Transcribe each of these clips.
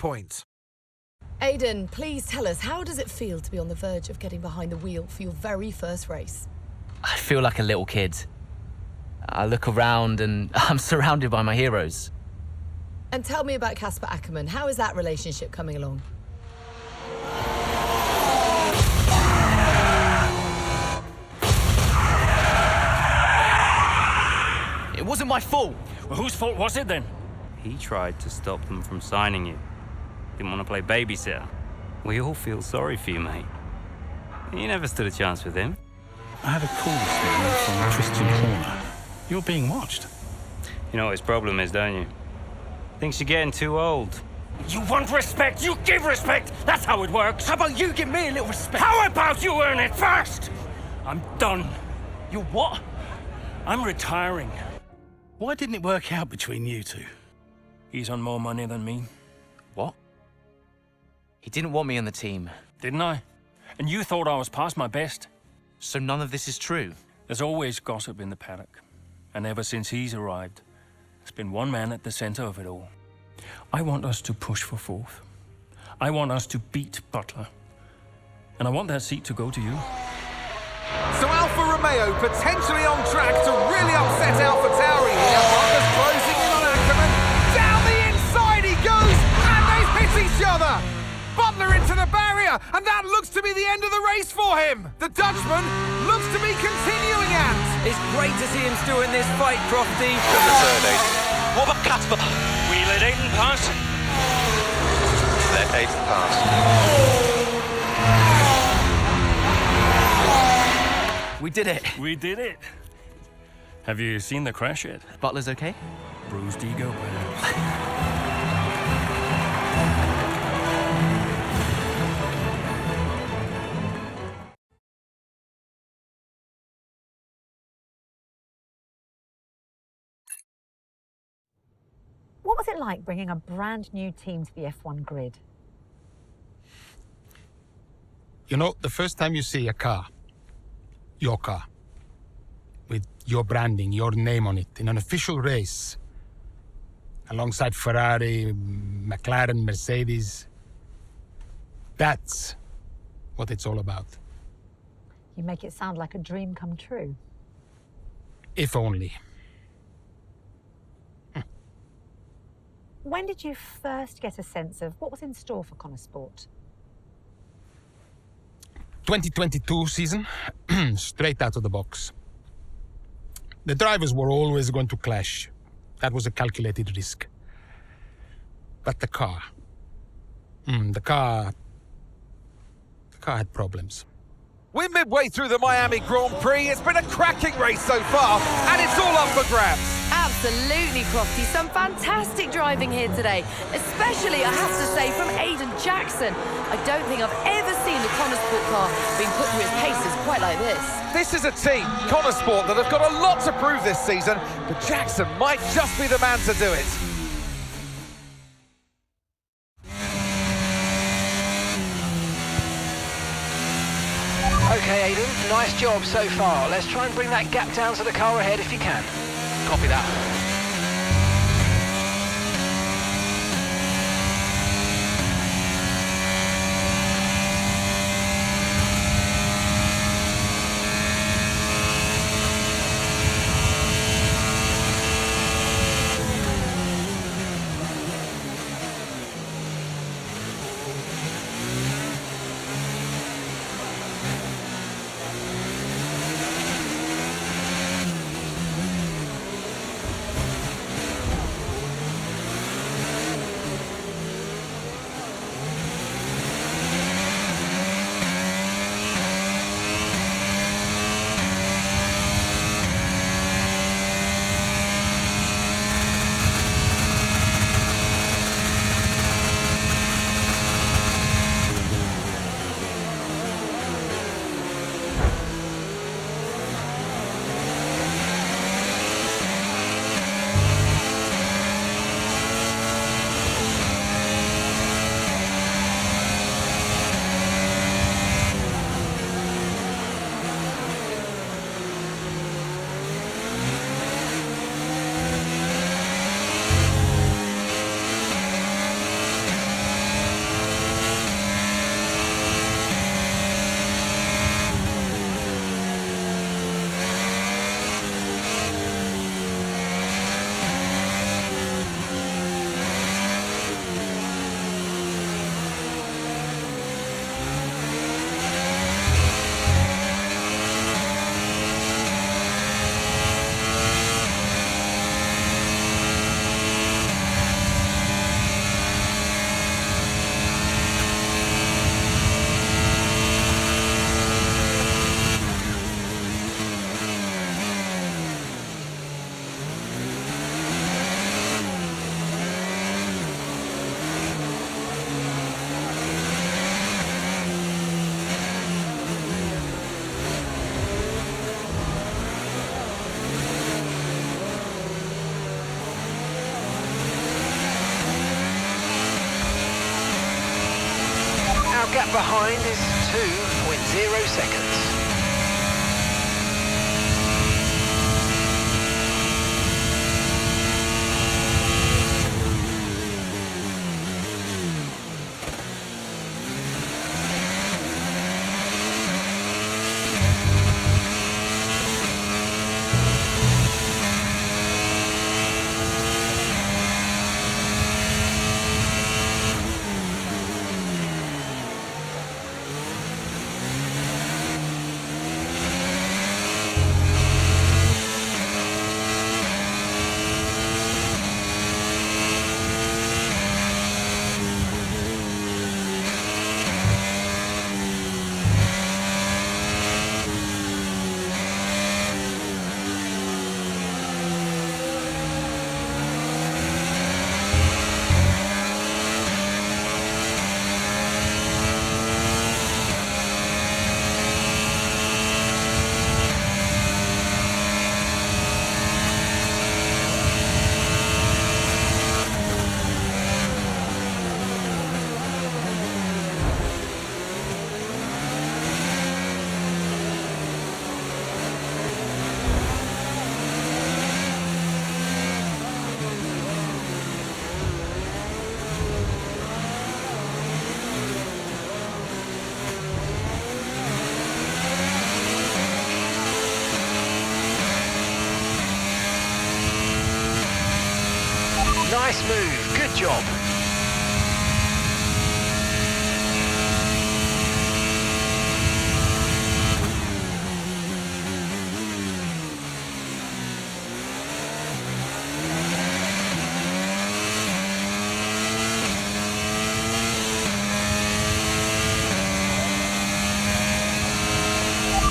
point. Aidan, please tell us, how does it feel to be on the verge of getting behind the wheel for your very first race? I feel like a little kid. I look around and I'm surrounded by my heroes. And tell me about Casper Ackerman. How is that relationship coming along? It wasn't my fault. Well, whose fault was it then? He tried to stop them from signing you. Didn't want to play babysitter. We all feel sorry for you, mate. You never stood a chance with him. I had a call this morning from Christian Horner. You're being watched. You know what his problem is, don't you? Thinks you're getting too old. You want respect, you give respect. That's how it works. How about you give me a little respect? How about you earn it first? I'm done. You what? I'm retiring. Why didn't it work out between you two? He's on more money than me. What? He didn't want me on the team. Didn't I? And you thought I was past my best? So none of this is true? There's always gossip in the paddock. And ever since he's arrived, there's been one man at the center of it all. I want us to push for fourth. I want us to beat Butler. And I want that seat to go to you. So Alfa Romeo potentially on track to really upset AlphaTauri here. Butler's closing in on Ackerman. Down the inside he goes, and they hit each other. Butler into the barrier, and that looks to be the end of the race for him. The Dutchman looks to be continuing at. It's great to see him still in this fight, Crofty. Good return, Aiden. What about Casper? We let Aiden pass. Let Aiden pass. We did it. We did it. Have you seen the crash yet? Butler's okay? Bruised ego, perhaps. What was it like bringing a brand new team to the F1 grid? You know, the first time you see a car, your car, with your branding, your name on it, in an official race, alongside Ferrari, McLaren, Mercedes, that's what it's all about. You make it sound like a dream come true. If only. When did you first get a sense of what was in store for Connor Sport? 2022 season, straight out of the box. The drivers were always going to clash. That was a calculated risk. But the car had problems. We're midway through the Miami Grand Prix. It's been a cracking race so far, and it's all up for grabs. Absolutely, Crofty. Some fantastic driving here today, especially, I have to say, from Aidan Jackson. I don't think I've ever seen the Connor Sport car being put through its paces quite like this. This is a team, Connor Sport, that have got a lot to prove this season, but Jackson might just be the man to do it. Okay, Aiden, nice job so far. Let's try and bring that gap down to the car ahead if you can. Copy that. gap behind is 2.0 seconds. Nice move, good job.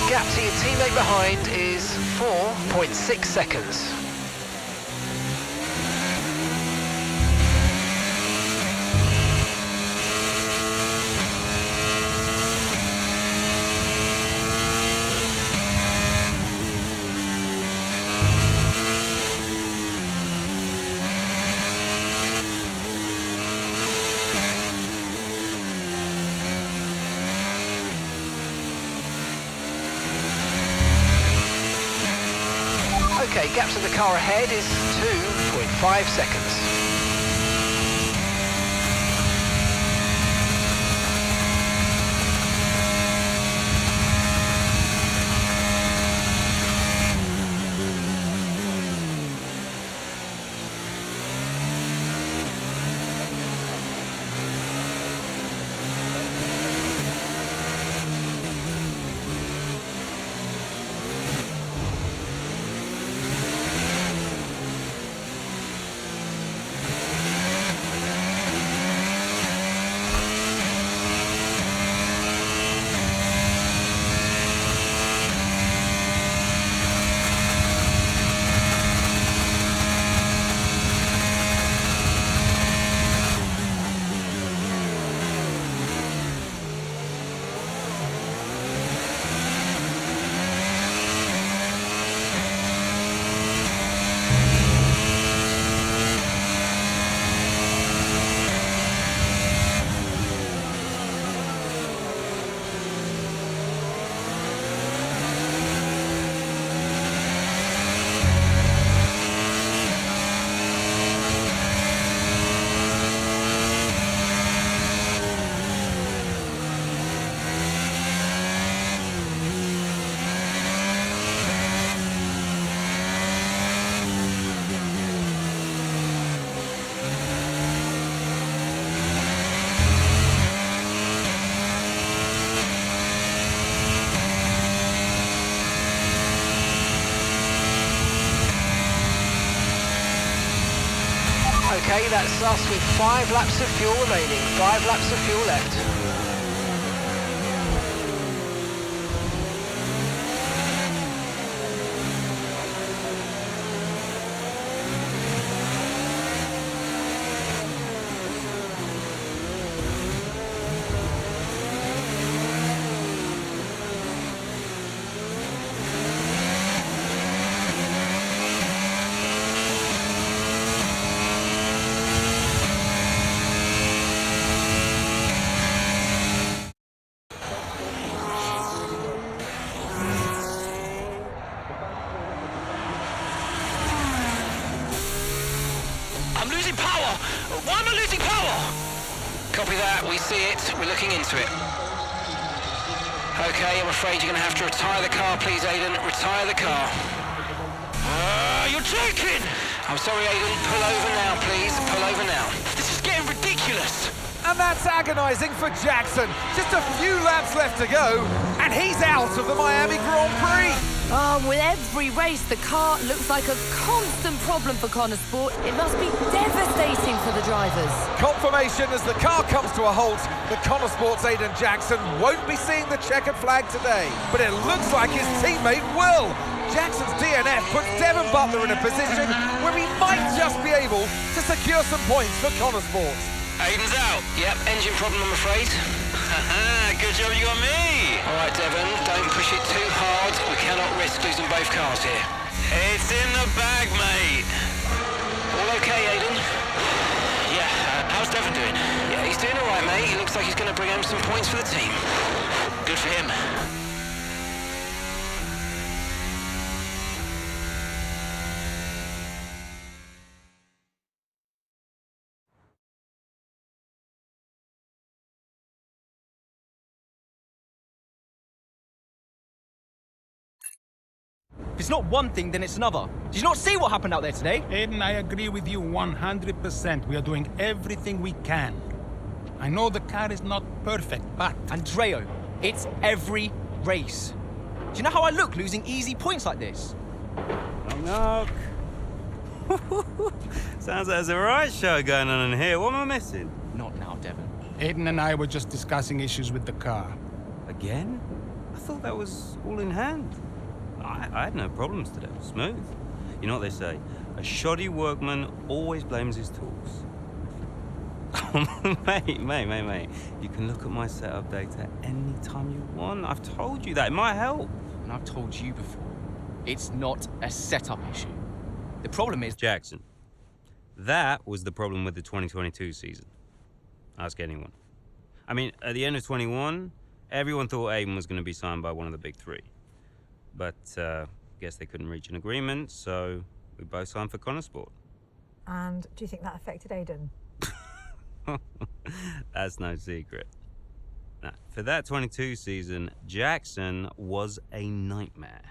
Gap to your teammate behind is 4.6 seconds. Okay, gap to the car ahead is 2.5 seconds. Okay, that's us with 5 laps of fuel remaining, 5 laps of fuel left. Copy that, we see it, we're looking into it. Okay, I'm afraid you're going to have to retire the car, please, Aidan. Retire the car. You're joking! I'm sorry, Aidan. Pull over now, please. Pull over now. This is getting ridiculous. And that's agonising for Jackson. Just a few laps left to go, and he's out of the Miami Grand Prix. Oh, with every race, the car looks like a constant problem for Connor Sport. It must be devastating for the drivers. Confirmation as the car comes to a halt. The Connor Sport's Aidan Jackson won't be seeing the checkered flag today, but it looks like his teammate will. Jackson's DNF puts Devon Butler in a position where he might just be able to secure some points for Connor Sports. Aidan's out. Yep, engine problem, I'm afraid. Good job you got me. All right, Devon, don't push it too hard. We cannot risk losing both cars here. It's in the bag, mate. All okay, Aidan? Yeah, how's Devon doing? Yeah, he's doing all right, mate. He looks like he's going to bring home some points for the team. Good for him. If it's not one thing, then it's another. Did you not see what happened out there today? Aiden, I agree with you 100%. We are doing everything we can. I know the car is not perfect, but... Andreo, it's every race. Do you know how I look losing easy points like this? Knock, knock. Sounds like there's a riot show going on in here. What am I missing? Not now, Devon. Aiden and I were just discussing issues with the car. Again? I thought that was all in hand. I had no problems today. Smooth. You know what they say? A shoddy workman always blames his tools. mate. You can look at my setup data any time you want. I've told you that. It might help. And I've told you before, it's not a setup issue. The problem is... Jackson, that was the problem with the 2022 season. Ask anyone. I mean, at the end of 21, everyone thought Aiden was going to be signed by one of the big three. But guess they couldn't reach an agreement, so we both signed for Connor Sport. And do you think that affected Aidan? That's no secret. Now, for that 22 season, Jackson was a nightmare.